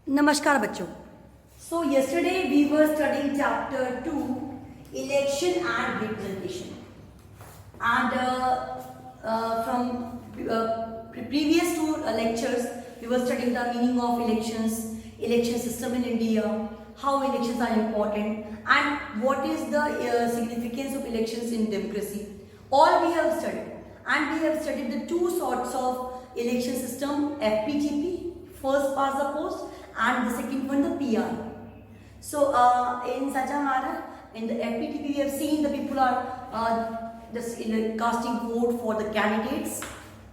नमस्कार बच्चों. So yesterday we were studying chapter 2, election and representation, and from previous two lectures we were studying the meaning of elections, election system in India, how elections are important, and what is the significance of elections in democracy. All we have studied, and we have studied the two sorts of election system: FPTP, first past the post, and the second one, the PR. So in such a manner, in the FPTP we have seen the people are just casting vote for the candidates,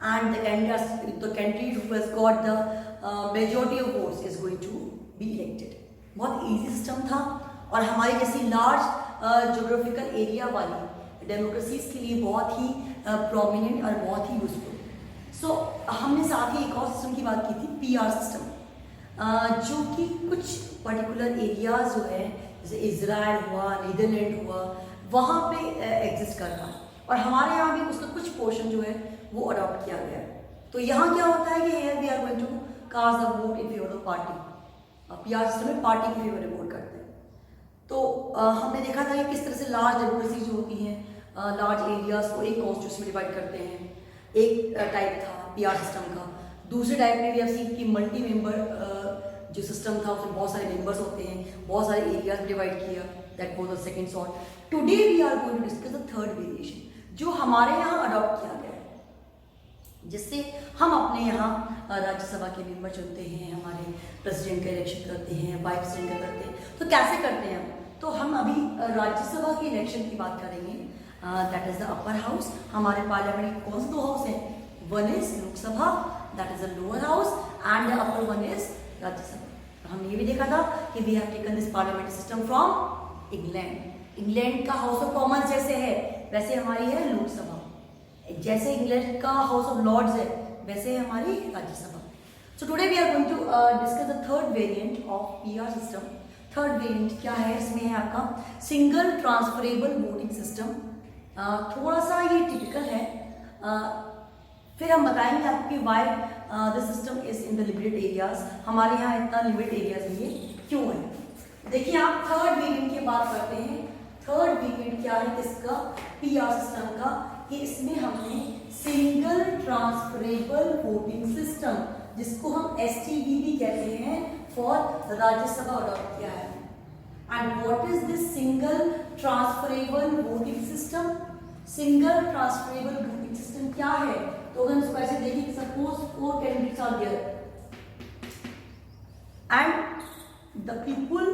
and the candidate who has got the majority of votes is going to be elected. बहुत easy system था, और हमारी जैसी large geographical area वाली democracies के लिए बहुत ही prominent और बहुत ही useful. So हमने साथ ही एक और सिस्टम की बात की थी, PR सिस्टम, जो कि कुछ पर्टिकुलर एरियाज जो है, जैसे इजराइल हुआ, नीदरलैंड हुआ, वहाँ पे एग्जिस्ट कर रहा है, और हमारे यहाँ भी उसका कुछ पोर्शन जो है वो अडॉप्ट किया गया है. तो यहाँ क्या होता है कि here we are going to cast the vote in favour of party. PR system में पार्टी के फेवर में वोट करते हैं. तो हमने देखा था कि किस तरह से लार्ज डेमोक्रेसी जो होती हैं, लार्ज एरियाज को एक कॉन्स्टिट्यूशन में डिवाइड करते हैं. एक टाइप था पीआर सिस्टम का. दूसरे टाइप में भी आप सीख कि मल्टी मेंबर जो सिस्टम था उसमें बहुत सारे मेंबर्स होते हैं, बहुत सारे एरियाज में डिवाइड किया. That was the second sort. Today we are going to discuss the third variation जो हमारे यहाँ अडॉप्ट किया गया है, जिससे हम अपने यहाँ राज्यसभा के मेंबर चुनते हैं, हमारे प्रेसिडेंट का इलेक्शन करते हैं, वाइस प्रेसिडेंट का करते हैं. तो कैसे करते हैं हम? तो हम अभी राज्यसभा के इलेक्शन की बात करेंगे. That is the upper house. हमारे पार्लियामेंट कौन से दो हाउस हैं? One is Lok Sabha, that is the lower house, and the upper one is Rajya Sabha. हमने ये भी देखा था कि we have taken this parliamentary system from England. England का हाउस ऑफ कॉमन्स जैसे है वैसे हमारी है लोकसभा. जैसे इंग्लैंड का हाउस ऑफ लॉर्ड्स है वैसे है हमारी Rajya Sabha. So today we are going to discuss the third variant of PR system. Third variant क्या है? इसमें है आपका सिंगल ट्रांसफरेबल वोटिंग सिस्टम. थोड़ा सा ये टिपिकल है, फिर हम बताएंगे आपको कि why this system is in the limited areas. हमारे यहाँ इतना लिमिटेड एरियाज में ये क्यों है? देखिए, आप थर्ड वेरिएंट की बात करते हैं. थर्ड वेरिएंट क्या है किसका? पीआर सिस्टम का, कि इसमें हमने सिंगल ट्रांसफरेबल वोटिंग सिस्टम, जिसको हम एसटीवी भी कहते हैं, फॉर राज्यसभा अडॉप्ट किया है. And what is this single transferable voting system? Single transferable voting system क्या है? तो अगर हम इसको ऐसे देखें, suppose 4 candidates are there and the people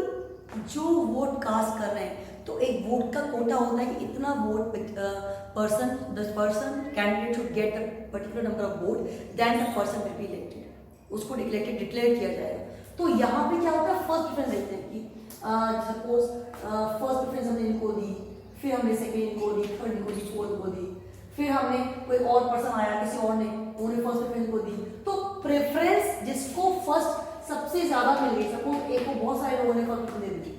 जो वोट कास्ट कर रहे हैं, तो एक वोट का कोटा होता है कि इतना vote person, the person candidate should get the particular number of vote, then the person will be elected. उसको डिक्लेयर किया जाएगा. तो यहाँ पे क्या होता है? फर्स्ट प्रेफरेंस देते हैं कि सपोज फर्स्ट प्रेफरेंस हमने इनको दी, फिर हमने सेकेंड इनको दी, थर्ड इनको दी, फोर्थ को दी, फिर हमने कोई और पर्सन आया किसी और ने, उन्होंने फर्स्ट प्रेफरेंस को दी. तो प्रेफरेंस जिसको फर्स्ट सबसे ज्यादा मिल गई, सपोज ए को बहुत सारे लोगों ने फर्स्ट दे दी,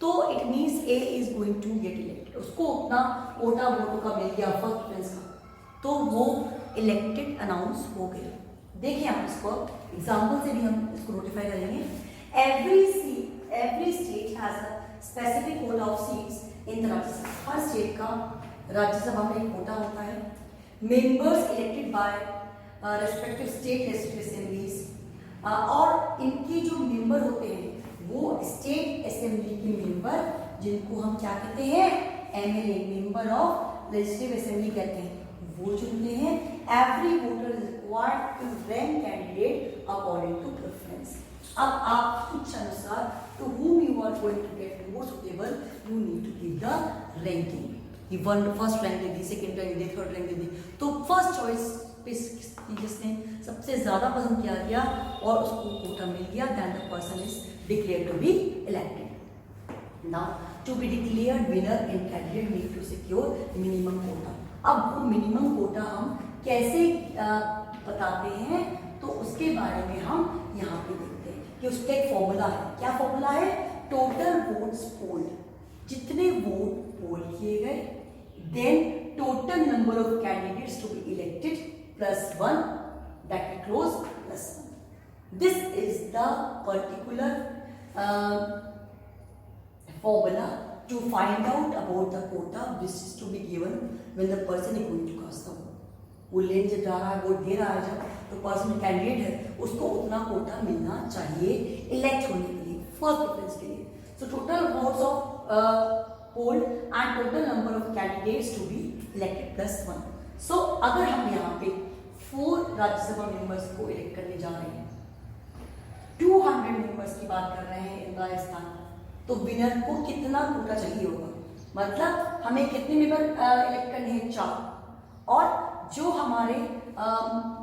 तो it means A is going to get elected. उसको उतना कोटा वोटों का मिल गया फर्स्ट प्रेफरेंस का, तो वो इलेक्टेड अनाउंस हो गया. देखिए आप इसको एग्जाम्पल से भी हम इसको नोटिफाई करेंगे. Every state has a specific Kota of seats in the Rajya Sabha. Her state का राज्यसभा में एक कोटा होता है. Members elected by respective state legislative assemblies, और इनके जो मेंबर होते हैं वो स्टेट असेंबली के मेंबर, जिनको हम क्या कहते हैं? MLA, member of legislative assembly कहते हैं, वो चुनते हैं. Every voter is required to rank candidate according to preference. अब आपकी इच्छा अनुसार to whom you are going to get more suitable, you need to give the ranking. ये वन फर्स्ट रैंक दे दी, सेकेंड रैंक दे दी, थर्ड रैंक दे दी. तो first choice जिसने सबसे ज्यादा पसंद किया गया और उसको कोटा मिल गया, then the person is declared to be elected. Now to be declared winner and candidate need to secure minimum quota. अब वो मिनिमम कोटा हम कैसे बताते हैं, तो उसके बारे में हम यहाँ पे देखते हैं कि उसका एक फॉर्मूला है. क्या फॉर्मूला है? टोटल वोट्स पोल्ड, जितने वोट पोल किए गए, then total number of candidates to be elected plus 1, that equals +1. This is the particular formula to find out about the quota which is to be given when the person is going to cast the vote. वो लेन जब जा रहा है, vote दे रहा है जब, तो person candidate है, उसको उतना कोटा मिलना चाहिए इलेक्ट होने के लिए, फर्स्ट प्रेफरेंस के लिए. So total votes of poll and total number of candidates to be elected plus 1. So अगर हम यहाँ पे 4 राज्यसभा मेंबर्स को इलेक्ट करने जा रहे हैं, 200 मेंबर्स की बात कर रहे हैं इन राजस्थान, तो विनर को कितना कोटा चाहिए होगा, मतलब हमें कितने मेंबर इलेक्ट करने हैं, 4. और जो हमारे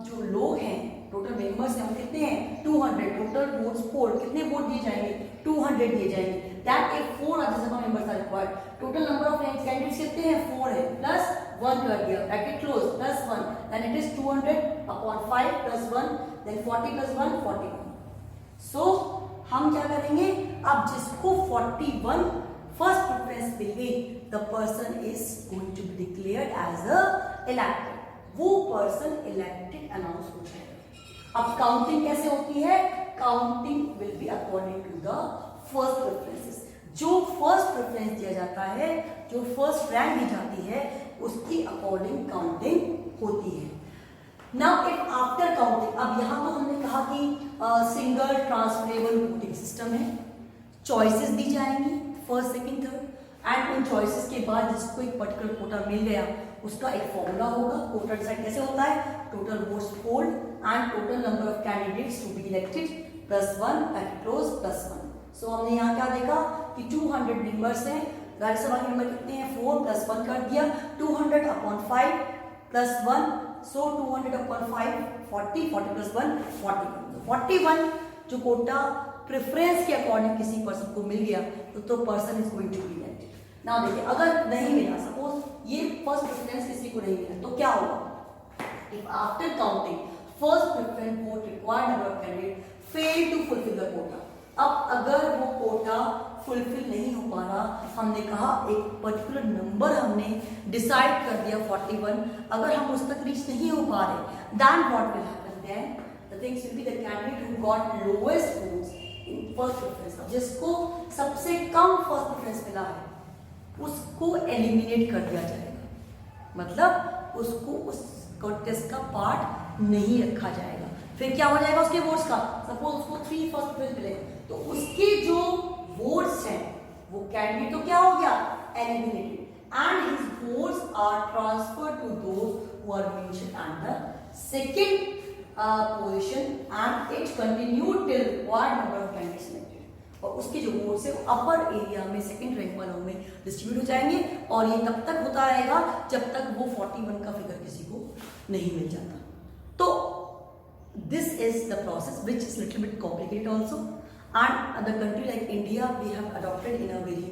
जो लोग हैं, टोटल मेंबर्स हैं, वो कितने हैं, 200. टोटल वोट्स पोल कितने वोट दिए जाएंगे, 200 दिए जाएंगे. That if 4 Rajya Sabha members are required. Total number of candidates कितने हैं, 4 है, प्लस 1 कर दिया, bracket close, plus 1, then it is 200 upon 5 plus 1, then 40 plus 1 41. So हम क्या करेंगे, अब जिसको 41 फर्स्ट प्रेफरेंस मिल गई, the person is going to be declared as a elected. वो पर्सन इलेक्टेड अनाउंस हो जाएगा. अब काउंटिंग कैसे होती है, counting will be according to the first preferences. जो फर्स्ट प्रेफरेंस दिया जाता है, जो फर्स्ट रैंक दी जाती है, उसकी अकॉर्डिंग काउंटिंग होती है. नाउ इफ आफ्टर काउंटिंग, अब यहां तो हमने कहा कि सिंगल ट्रांसफरेबल वोटिंग सिस्टम है, चॉइसेस दी जाएंगी फर्स्ट सेकंड थर्ड, एंड उन चॉइसेस के बाद जिसको एक पर्टिकुलर कोटा मिल गया, उसका एक फॉर्मूला होगा. कोटा डिसाइड कैसे होता है, total votes polled and total number of candidates to be elected plus 1 bracket close plus 1. So हमने यहाँ क्या देखा कि 200 मेंबर्स हैं, राज्यसभा के मेंबर कितने हैं, 4 प्लस 1 कर दिया, 200 upon 5 plus 1, so 200 upon 5 40, 40 plus 1 41. 41 जो कोटा प्रेफरेंस के अकॉर्डिंग किसी पर्सन को मिल गया, तो person is going to be elected. ना देखिए, अगर नहीं मिला, सपोज ये फर्स्ट प्रेफरेंस किसी को नहीं मिला, तो क्या होगा, if after counting first preference vote required number of candidate fail to fulfil the quota. अब अगर वो कोटा फुलफिल नहीं हो पा रहा, हमने कहा एक पर्टिकुलर नंबर हमने डिसाइड कर दिया 41, अगर हम उस तक रीच नहीं हो पा रहे, then what will happen, then the things will be the candidate who got lowest votes in first preference. जिसको सबसे कम फर्स्ट प्रेफरेंस मिला है, उसको एलिमिनेट कर दिया जाएगा, मतलब उसको उस कॉन्टेस्ट का पार्ट नहीं रखा जाएगा. फिर क्या हो जाएगा उसके वोट्स का, सपोज उसको 3 फर्स्ट प्लेस मिले, तो उसके जो वोट्स हैं, वो कैंडिडेट तो क्या हो गया, eliminated, and his votes are transferred to those who are mentioned at the second position, and it continued till required number of candidates selected. और उसके जो वोट्स है वो अपर एरिया में सेकंड रैंक वालों में डिस्ट्रीब्यूट हो जाएंगे, और ये तब तक होता रहेगा जब तक वो 41 का फिगर किसी को नहीं मिल जाता. तो this is the process which is little bit complicated also, and the country like India we have adopted in a very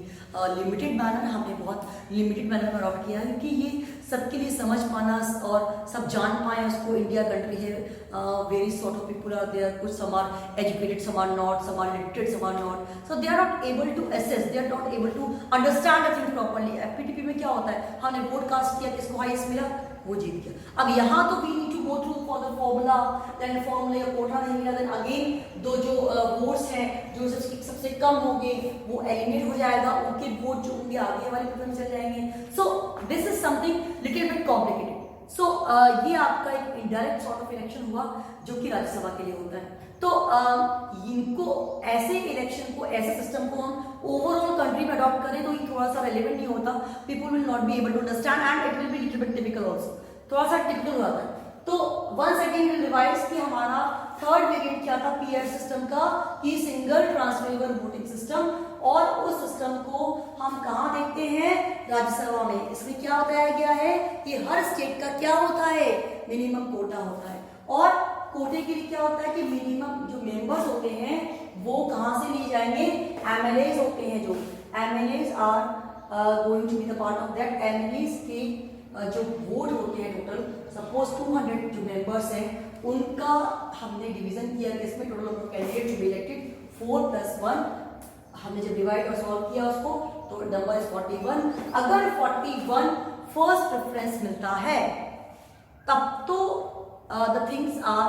limited manner. हमने बहुत limited manner में अडॉप्ट किया है, क्योंकि ये सबके लिए समझ पाना और सब जान पाए उसको. इंडिया कंट्री है, very sort of people are there, कुछ some are educated, some are not, some are literate, some are not, so they are not able to assess, they are not able to understand the thing properly. FPTP में क्या होता है, हमने vote cast किया, किसको highest मिला, वो जीत गया. अब यहाँ तो we need to go through for the formula, then formula या कोटा नहीं मिला, देन अगेन दो जो वोट्स हैं जो सबसे कम होंगे वो एलिमिनेट हो जाएगा, उनके वोट जो होंगे आगे वाले प्रेफरेंस चले जाएंगे. So this is something little bit complicated. So ये आपका एक इनडायरेक्ट सॉर्ट ऑफ इलेक्शन हुआ जो कि राज्यसभा के लिए होता है. तो इनको ऐसे इलेक्शन को, ऐसे सिस्टम को हम ओवरऑल कंट्री में अडॉप्ट करें तो ये थोड़ा सा रेलेवेंट नहीं होता, people will not be able to understand and it will be little bit typical also, थोड़ा सा टिपिकल हो जाता है. तो वंस अगेन विल रिवाइज कि हमारा थर्ड वेरिएंट क्या था पीआर सिस्टम का, कि सिंगल ट्रांसफरेबल वोटिंग सिस्टम, और उस सिस्टम को हम कहाँ देखते हैं, राज्यसभा में. इसमें क्या बताया गया है कि हर स्टेट का क्या होता है, मिनिमम कोटा होता है, और कोटे के लिए क्या होता है कि मिनिमम जो मेंबर्स होते हैं वो कहाँ से लिए जाएंगे, एमएलएज होते हैं, जो MLAs are going to be the part of that. MLAs के जो वोट होते हैं टोटल, सपोज 200 जो मेंबर्स हैं उनका हमने डिवीजन किया कि इसमें total of candidate to be elected 4 + 1, हमने जब डिवाइड और सॉल्व किया उसको तो नंबर इज 41. अगर 41 फर्स्ट प्रेफरेंस मिलता है तब तो द थिंग्स आर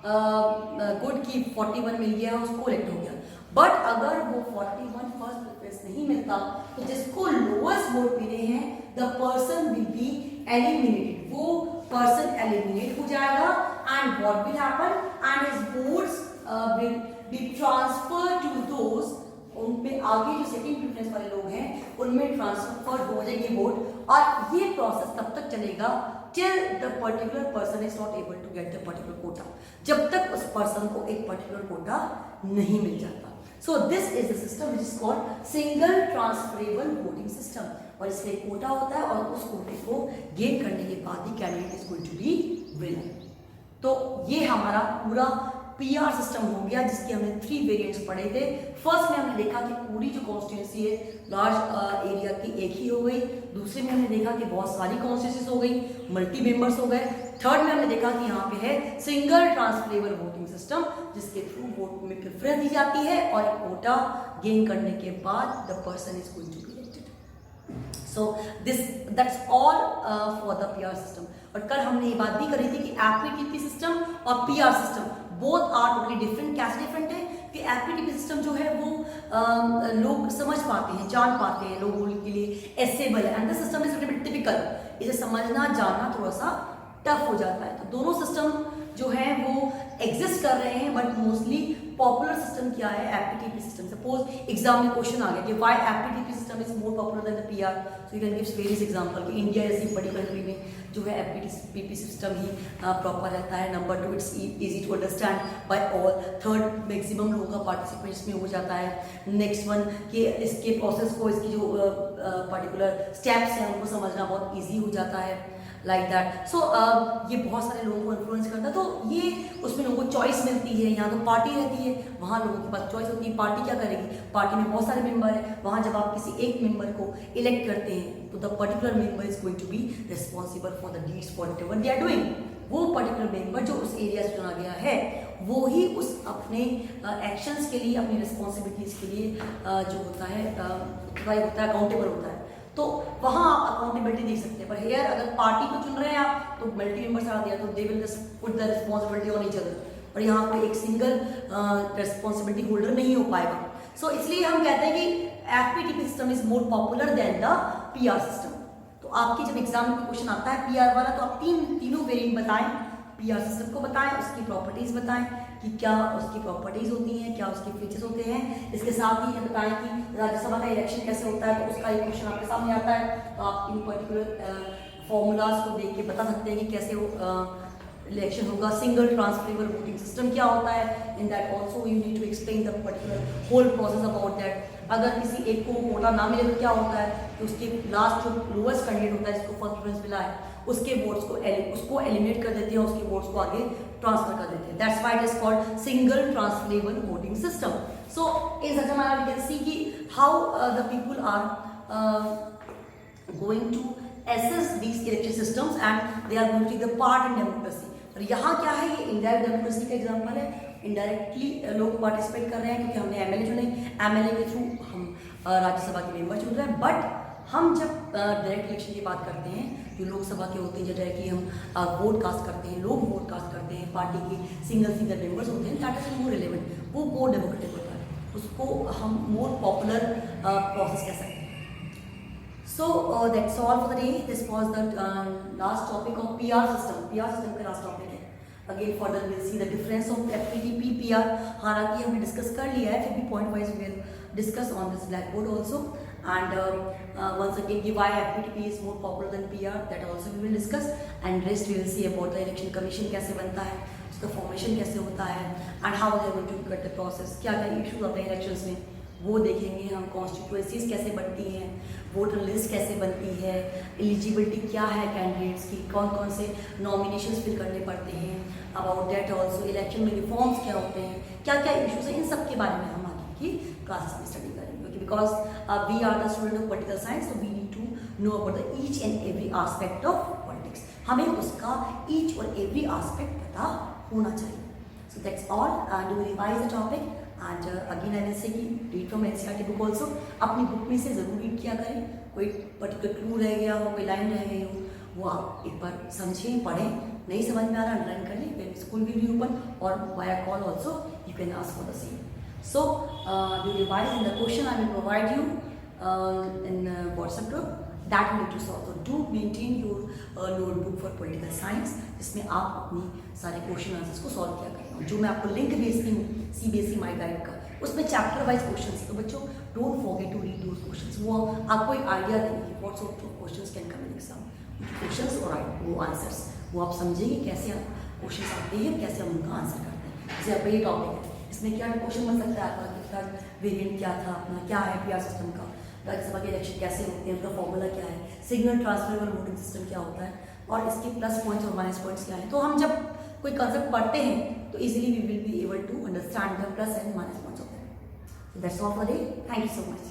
गुड की 41 मिल गया, उसको इलेक्ट हो गया। बट अगर वो 41 फर्स्ट प्रेफरेंस नहीं मिलता तो जिसको लोएस्ट वोट मिले हैं the person will be eliminated, वो पर्सन एलिमिनेट हो जाएगा and what will happen and his votes will be transfer to those, उनमें आगे जो सेकंड प्रेफरेंस वाले लोग हैं उनमें ट्रांसफर हो जाएगी वोट। और ये प्रोसेस तब तक चलेगा till the particular person is not able to get the particular quota, जब तक उस पर्सन को एक पर्टिकुलर कोटा नहीं मिल जाता। सो this is the system which is called single transferable voting system, और इसलिए कोटा होता है और उस कोटे को गेन करने के बाद ही candidate is going to be winner. तो ये हमारा पूरा पीआर सिस्टम हो गया जिसके हमने 3 वेरिएंट्स पढ़े थे। फर्स्ट में हमने देखा कि पूरी जो कॉन्स्टिट्यूंसी है लार्ज एरिया की एक ही हो गई, दूसरे में हमने देखा कि बहुत सारी कॉन्स्टिट्यूंसीज हो गई, मल्टी मेंबर्स हो गए, थर्ड में हमने देखा कि यहाँ पे है सिंगल ट्रांसफरेबल वोटिंग सिस्टम जिसके थ्रू वोट में प्रेफरेंस दी जाती है और एक कोटा गेन करने के बाद the person is going to be elected. So that's all for the PR system. और कल हमने ये बात भी करी थी कि एपीटीपी सिस्टम और PR system both are totally different. कैसे डिफरेंट है कि एपीटीपी सिस्टम जो है वो लोग समझ पाते हैं, जान पाते हैं, लोगों के लिए एसेबल है, and the system is little bit typical, इसे समझना जानना थोड़ा सा टफ हो जाता है। तो दोनों सिस्टम जो है वो एग्जिस्ट कर रहे हैं, बट मोस्टली पॉपुलर सिस्टम क्या है, एपीटीपी सिस्टम। सपोज एग्जाम में क्वेश्चन आ गया कि why APTP system is more popular than the PR, so you can give various example कि इंडिया जैसी बड़ी कंट्री में जो है एपीटीपी सिस्टम ही प्रॉपर रहता है। Number 2 it's easy to understand by all. Third maximum लोगों का पार्टिसिपेशन में हो जाता है। नेक्स्ट वन कि इसके प्रोसेस को, इसकी जो पर्टिकुलर स्टेप्स हैं उनको समझना बहुत ईजी हो जाता है, लाइक दैट। सो ये बहुत सारे लोगों को इन्फ्लुएंस करता है, तो ये उसमें लोगों को चॉइस मिलती है। यहाँ तो पार्टी रहती है, वहाँ लोगों के पास चॉइस होती है। पार्टी क्या करेगी, पार्टी में बहुत सारे मेंबर है, वहाँ जब आप किसी एक मेंबर को इलेक्ट करते हैं तो the particular member is going to be responsible for the deeds whatever they are doing. वो पर्टिकुलर मेंबर जो उस एरिया से चुना गया है वो ही उस अपने एक्शंस के लिए, अपनी रिस्पॉन्सिबिलिटीज के लिए जो होता है अकाउंटेबल होता है। तो वहाँ आप अकाउंटेबिलिटी देख सकते हैं। पर हेयर अगर पार्टी को चुन रहे हैं आप तो मल्टी मेंबर्स आ दिया तो they will put the responsibility on each other, और यहाँ पे एक सिंगल रिस्पॉन्सिबिलिटी होल्डर नहीं हो पाएगा। सो इसलिए हम कहते हैं कि APTP system is more popular than the PR system. तो आपकी जब एग्जाम में क्वेश्चन आता है पीआर वाला तो आप तीनों वेरिएंट बताएं, पीआर सिस्टम को बताएं, उसकी प्रॉपर्टीज बताएं कि क्या उसकी प्रॉपर्टीज होती हैं, क्या उसके फीचर्स होते हैं। इसके साथ ही ये बताएं कि राज्यसभा का इलेक्शन कैसे होता है, तो उसका एक क्वेश्चन आपके सामने आता है तो आप इन पर्टिकुलर फॉर्मूलाज को देख के बता सकते हैं कि कैसे वो इलेक्शन होगा। सिंगल ट्रांसफरेबल वोटिंग सिस्टम क्या होता है, in that also you need to explain the particular whole process about that. अगर किसी एक को कोटा ना मिले तो क्या होता है कि उसके लास्ट जो लोएस्ट कैंडिडेट होता है जिसको फर्स्ट प्रेफरेंस मिला है उसके वोट्स को उसको एलिमिनेट कर देते हैं, उसके वोट्स को आगे ट्रांसफर कर देते हैं। That's why it is called single transferable voting system. So in such a manner we can see कि how the people are going to assess these election systems and they are going to take the part in democracy। और यहाँ क्या है, ये indirect democracy का example है। Indirectly लोग participate कर रहे हैं क्योंकि हमने एमएलए चुने, एमएलए के थ्रू हम राज्यसभा के मेंबर चुन रहे हैं। बट हम जब डायरेक्ट इलेक्शन की बात करते हैं, जो लोकसभा के होते हैं, जो डायरेक्टली हम वोट कास्ट करते हैं, लोग वोट कास्ट करते हैं, पार्टी के सिंगल मेंबर्स होते हैं, दैट इज मोर रिलेवेंट, वो मोर डेमोक्रेटिक होता है, उसको हम मोर पॉपुलर प्रोसेस कह सकते हैं। So that's all for the day. This was the last topic of PR system. PR system का last topic है. Again further we'll see the difference of FPTP PR. हालांकि हमने डिस्कस कर लिया है, फिर भी point wise we'll discuss on this blackboard also. And once again why FPTP is more popular than PR, that also we will discuss. And rest we will see about the election commission कैसे बनता है, उसका formation कैसे होता है, and how they are going to get the process. क्या क्या issues आते हैं elections में वो देखेंगे हम। कॉन्स्टिट्यूएंसीज कैसे बनती हैं, वोटर लिस्ट कैसे बनती है, एलिजिबिलिटी क्या है कैंडिडेट्स की, कौन कौन से नॉमिनेशंस फिल करने पड़ते हैं, अबाउट दैट ऑल्सो इलेक्शन में रिफॉर्म्स क्या होते हैं, क्या क्या इश्यूज हैं, इन सब के बारे में हम आगे की क्लासेस में स्टडी करेंगे। Because we are the student of political science, so we need to know about the each and every aspect of politics. हमें उसका ईच और एवरी आस्पेक्ट पता होना चाहिए। So that's all, do revise the topic and again I will say कि read from NCERT book also. अपनी book में से ज़रूर रीड किया करें, कोई पर्टिकुलर क्लू रह गया हो, कोई लाइन रह गई हो, वो आप एक बार समझें, पढ़ें, नहीं समझ में आ रहा अंडरलाइन कर ली, स्कूल विल बी ओपन और via call also you can ask for the same. So you revise in the question I will provide you in WhatsApp group that you need to solve. So do maintain your notebook for political science जिसमें आप अपनी सारे question answers को solve किया करना. जो मैं आपको लिंक भेजती हूँ CBSE माई गाइड का, उसमें चैप्टर वाइज क्वेश्चन. तो बच्चों don't forget to read those question. वो आपको एक आइडिया देंगे what sort of question can come in exam. Question और वो आंसर्स वो आप समझेंगे कैसे क्वेश्चन आते हैं, कैसे हम उनका आंसर करते हैं. जैसे आपका ये टॉपिक है, इसमें क्या क्वेश्चन बन सकता है आपका कि थर्ड वेरिएंट क्या था अपना, क्या है PR सिस्टम का, राज्यसभा के इलेक्शन कैसे होते हैं, उनका फॉर्मूला क्या है, सिग्नल ट्रांसफरेबल वोटिंग सिस्टम क्या होता है, और इसके प्लस पॉइंट्स और माइनस पॉइंट्स क्या है. तो हम जब कोई कंसेप्ट पढ़ते हैं तो easily we will be able to understand the plus and minus points of that. That's all for day. Thank you so much.